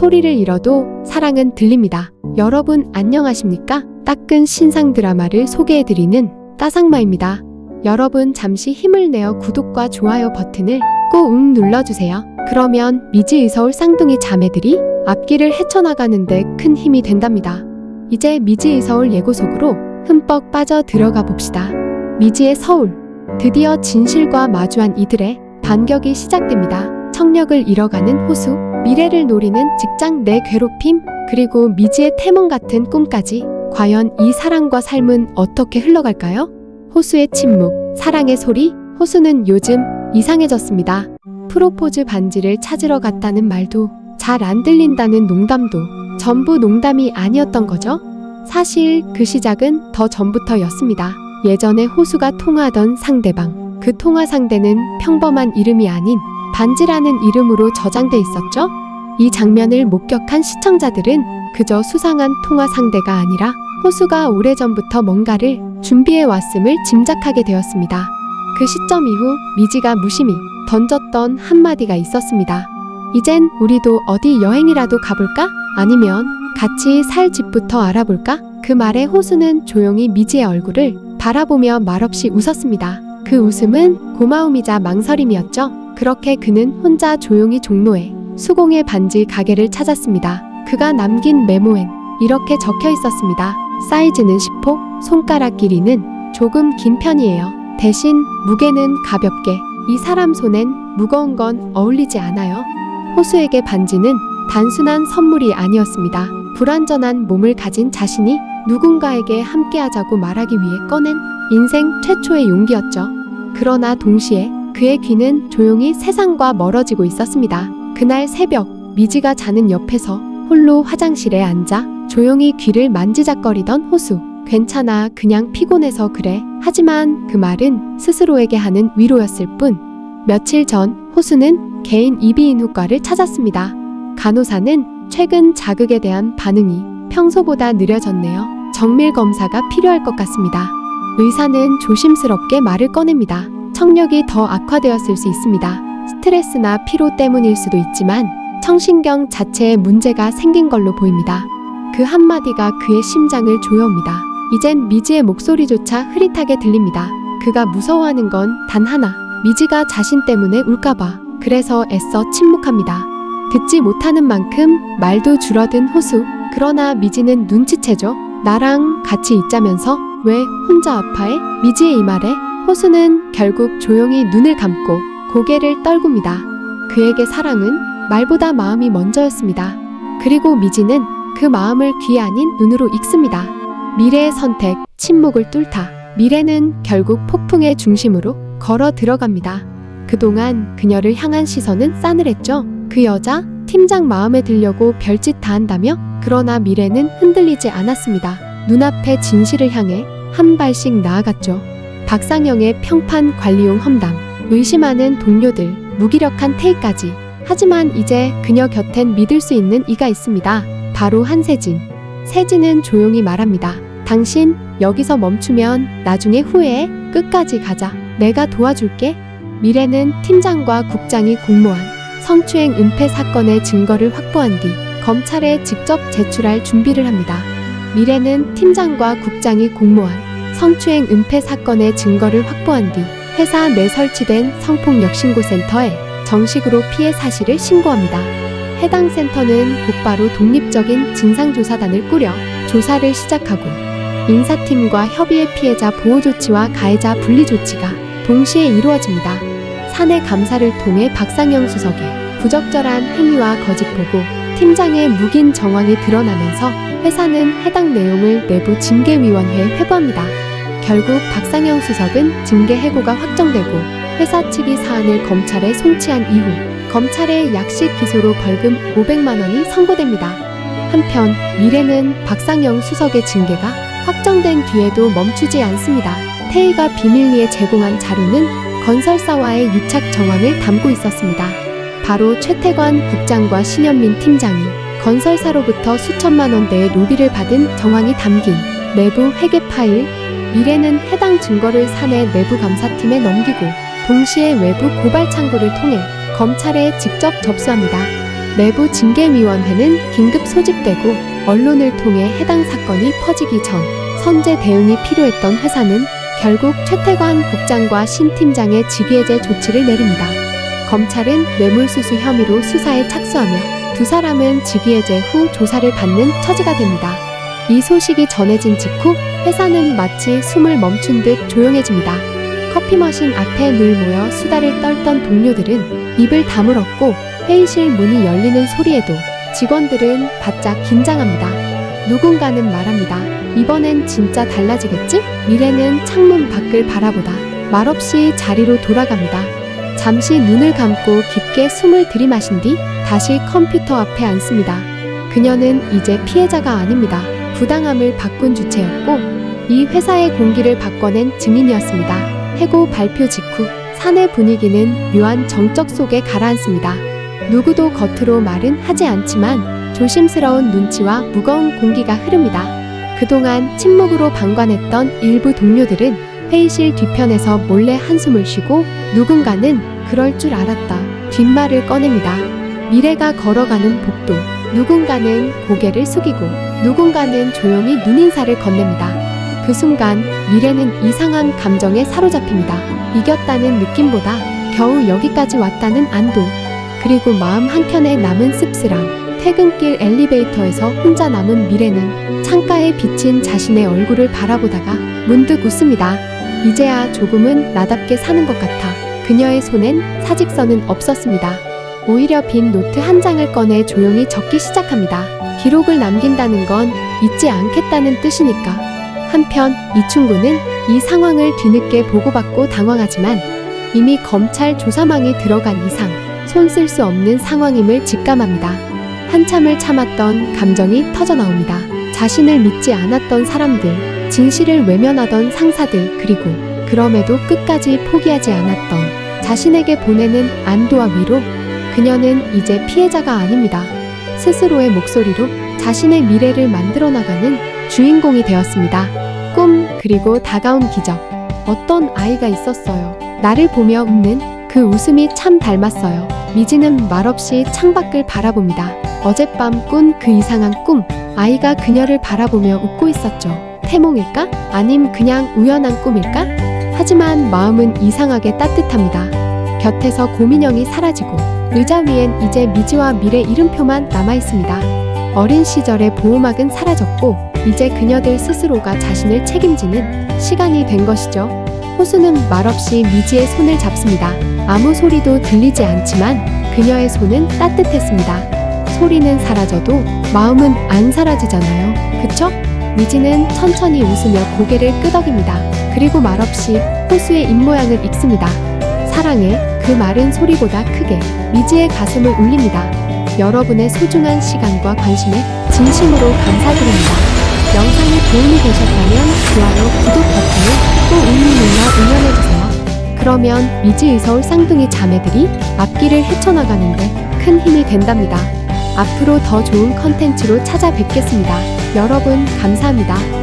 소리를 잃어도 사랑은 들립니다. 여러분 안녕하십니까? 따끈 신상 드라마를 소개해드리는 따상마입니다. 여러분 잠시 힘을 내어 구독과 좋아요 버튼을 꾹 눌러주세요. 그러면 미지의 서울 쌍둥이 자매들이 앞길을 헤쳐나가는데 큰 힘이 된답니다. 이제 미지의 서울 예고 속으로 흠뻑 빠져 들어가 봅시다. 미지의 서울. 드디어 진실과 마주한 이들의 반격이 시작됩니다. 청력을 잃어가는 호수, 미래를 노리는 직장 내 괴롭힘, 그리고 미지의 태몽 같은 꿈까지. 과연 이 사랑과 삶은 어떻게 흘러갈까요? 호수의 침묵, 사랑의 소리. 호수는 요즘 이상해졌습니다. 프로포즈 반지를 찾으러 갔다는 말도, 잘 안 들린다는 농담도 전부 농담이 아니었던 거죠. 사실 그 시작은 더 전부터였습니다. 예전에 호수가 통화하던 상대방, 그 통화 상대는 평범한 이름이 아닌 반지라는 이름으로 저장돼 있었죠. 이 장면을 목격한 시청자들은 그저 수상한 통화 상대가 아니라 호수가 오래전부터 뭔가를 준비해 왔음을 짐작하게 되었습니다. 그 시점 이후 미지가 무심히 던졌던 한마디가 있었습니다. 이젠 우리도 어디 여행이라도 가볼까? 아니면 같이 살 집부터 알아볼까? 그 말에 호수는 조용히 미지의 얼굴을 바라보며 말없이 웃었습니다. 그 웃음은 고마움이자 망설임이었죠. 그렇게 그는 혼자 조용히 종로에 수공예 반지 가게를 찾았습니다. 그가 남긴 메모엔 이렇게 적혀 있었습니다. 사이즈는 10호, 손가락 길이는 조금 긴 편이에요. 대신 무게는 가볍게. 이 사람 손엔 무거운 건 어울리지 않아요. 호수에게 반지는 단순한 선물이 아니었습니다. 불완전한 몸을 가진 자신이 누군가에게 함께하자고 말하기 위해 꺼낸 인생 최초의 용기였죠. 그러나 동시에 그의 귀는 조용히 세상과 멀어지고 있었습니다. 그날 새벽, 미지가 자는 옆에서 홀로 화장실에 앉아 조용히 귀를 만지작거리던 호수. 괜찮아, 그냥 피곤해서 그래. 하지만 그 말은 스스로에게 하는 위로였을 뿐. 며칠 전 호수는 개인 이비인후과를 찾았습니다. 간호사는 최근 자극에 대한 반응이 평소보다 느려졌네요. 정밀 검사가 필요할 것 같습니다. 의사는 조심스럽게 말을 꺼냅니다. 청력이 더 악화되었을 수 있습니다. 스트레스나 피로 때문일 수도 있지만 청신경 자체에 문제가 생긴 걸로 보입니다. 그 한마디가 그의 심장을 조여옵니다. 이젠 미지의 목소리조차 흐릿하게 들립니다. 그가 무서워하는 건 단 하나. 미지가 자신 때문에 울까봐. 그래서 애써 침묵합니다. 듣지 못하는 만큼 말도 줄어든 호수. 그러나 미지는 눈치채죠. 나랑 같이 있자면서 왜 혼자 아파해? 미지의 이 말에 호수는 결국 조용히 눈을 감고 고개를 떨굽니다. 그에게 사랑은 말보다 마음이 먼저였습니다. 그리고 미지는 그 마음을 귀 아닌 눈으로 읽습니다. 미래의 선택, 침묵을 뚫다. 미래는 결국 폭풍의 중심으로 걸어 들어갑니다. 그동안 그녀를 향한 시선은 싸늘했죠. 그 여자, 팀장 마음에 들려고 별짓 다 한다며? 그러나 미래는 흔들리지 않았습니다. 눈앞의 진실을 향해 한 발씩 나아갔죠. 박상영의 평판 관리용 험담, 의심하는 동료들, 무기력한 태희까지. 하지만 이제 그녀 곁엔 믿을 수 있는 이가 있습니다. 바로 한세진. 세진은 조용히 말합니다. 당신 여기서 멈추면 나중에 후회해. 끝까지 가자. 내가 도와줄게. 미래는 팀장과 국장이 공모한 성추행 은폐 사건의 증거를 확보한 뒤 검찰에 직접 제출할 준비를 합니다. 미래는 팀장과 국장이 공모한 성추행 은폐 사건의 증거를 확보한 뒤 회사 내 설치된 성폭력 신고센터에 정식으로 피해 사실을 신고합니다. 해당 센터는 곧바로 독립적인 진상조사단을 꾸려 조사를 시작하고 인사팀과 협의의 피해자 보호 조치와 가해자 분리 조치가 동시에 이루어집니다. 사내 감사를 통해 박상영 수석의 부적절한 행위와 거짓 보고, 팀장의 묵인 정황이 드러나면서 회사는 해당 내용을 내부 징계위원회에 회부합니다. 결국 박상영 수석은 징계 해고가 확정되고 회사 측이 사안을 검찰에 송치한 이후 검찰의 약식 기소로 벌금 500만 원이 선고됩니다. 한편 미래는 박상영 수석의 징계가 확정된 뒤에도 멈추지 않습니다. 태희가 비밀리에 제공한 자료는 건설사와의 유착 정황을 담고 있었습니다. 바로 최태관 국장과 신현민 팀장이 건설사로부터 수천만 원대의 로비를 받은 정황이 담긴 내부 회계 파일. 미래는 해당 증거를 사내 내부 감사팀에 넘기고 동시에 외부 고발 창구를 통해 검찰에 직접 접수합니다. 내부 징계위원회는 긴급 소집되고 언론을 통해 해당 사건이 퍼지기 전 선제 대응이 필요했던 회사는 결국 최태관 국장과 신 팀장의 직위해제 조치를 내립니다. 검찰은 뇌물수수 혐의로 수사에 착수하며 두 사람은 직위해제 후 조사를 받는 처지가 됩니다. 이 소식이 전해진 직후 회사는 마치 숨을 멈춘 듯 조용해집니다. 커피 머신 앞에 늘 모여 수다를 떨던 동료들은 입을 다물었고 회의실 문이 열리는 소리에도 직원들은 바짝 긴장합니다. 누군가는 말합니다. 이번엔 진짜 달라지겠지? 미래는 창문 밖을 바라보다 말없이 자리로 돌아갑니다. 잠시 눈을 감고 깊게 숨을 들이마신 뒤 다시 컴퓨터 앞에 앉습니다. 그녀는 이제 피해자가 아닙니다. 부당함을 바꾼 주체였고 이 회사의 공기를 바꿔낸 증인이었습니다. 해고 발표 직후 사내 분위기는 묘한 정적 속에 가라앉습니다. 누구도 겉으로 말은 하지 않지만 조심스러운 눈치와 무거운 공기가 흐릅니다. 그동안 침묵으로 방관했던 일부 동료들은 회의실 뒤편에서 몰래 한숨을 쉬고 누군가는 그럴 줄 알았다 뒷말을 꺼냅니다. 미래가 걸어가는 복도, 누군가는 고개를 숙이고 누군가는 조용히 눈인사를 건넵니다. 그 순간 미래는 이상한 감정에 사로잡힙니다. 이겼다는 느낌보다 겨우 여기까지 왔다는 안도, 그리고 마음 한켠에 남은 씁쓸함. 퇴근길 엘리베이터에서 혼자 남은 미래는 창가에 비친 자신의 얼굴을 바라보다가 문득 웃습니다. 이제야 조금은 나답게 사는 것 같아. 그녀의 손엔 사직서는 없었습니다. 오히려 빈 노트 한 장을 꺼내 조용히 적기 시작합니다. 기록을 남긴다는 건 잊지 않겠다는 뜻이니까. 한편 이충구는 이 상황을 뒤늦게 보고받고 당황하지만 이미 검찰 조사망에 들어간 이상 손 쓸 수 없는 상황임을 직감합니다. 한참을 참았던 감정이 터져나옵니다. 자신을 믿지 않았던 사람들, 진실을 외면하던 상사들, 그리고 그럼에도 끝까지 포기하지 않았던 자신에게 보내는 안도와 위로. 그녀는 이제 피해자가 아닙니다. 스스로의 목소리로 자신의 미래를 만들어 나가는 주인공이 되었습니다. 꿈, 그리고 다가온 기적. 어떤 아이가 있었어요. 나를 보며 웃는 그 웃음이 참 닮았어요. 미지는 말없이 창밖을 바라봅니다. 어젯밤 꾼 그 이상한 꿈. 아이가 그녀를 바라보며 웃고 있었죠. 태몽일까? 아님 그냥 우연한 꿈일까? 하지만 마음은 이상하게 따뜻합니다. 곁에서 고민형이 사라지고 의자 위엔 이제 미지와 미래 이름표만 남아있습니다. 어린 시절의 보호막은 사라졌고 이제 그녀들 스스로가 자신을 책임지는 시간이 된 것이죠. 호수는 말없이 미지의 손을 잡습니다. 아무 소리도 들리지 않지만 그녀의 손은 따뜻했습니다. 소리는 사라져도 마음은 안 사라지잖아요. 그쵸? 미지는 천천히 웃으며 고개를 끄덕입니다. 그리고 말없이 호수의 입모양을 읽습니다. 사랑해. 그 말은 소리보다 크게 미지의 가슴을 울립니다. 여러분의 소중한 시간과 관심에 진심으로 감사드립니다. 영상이 도움이 되셨다면 좋아요, 구독 버튼을 꼭 눌러 응원해주세요. 그러면 미지의 서울 쌍둥이 자매들이 앞길을 헤쳐나가는데 큰 힘이 된답니다. 앞으로 더 좋은 컨텐츠로 찾아뵙겠습니다. 여러분 감사합니다.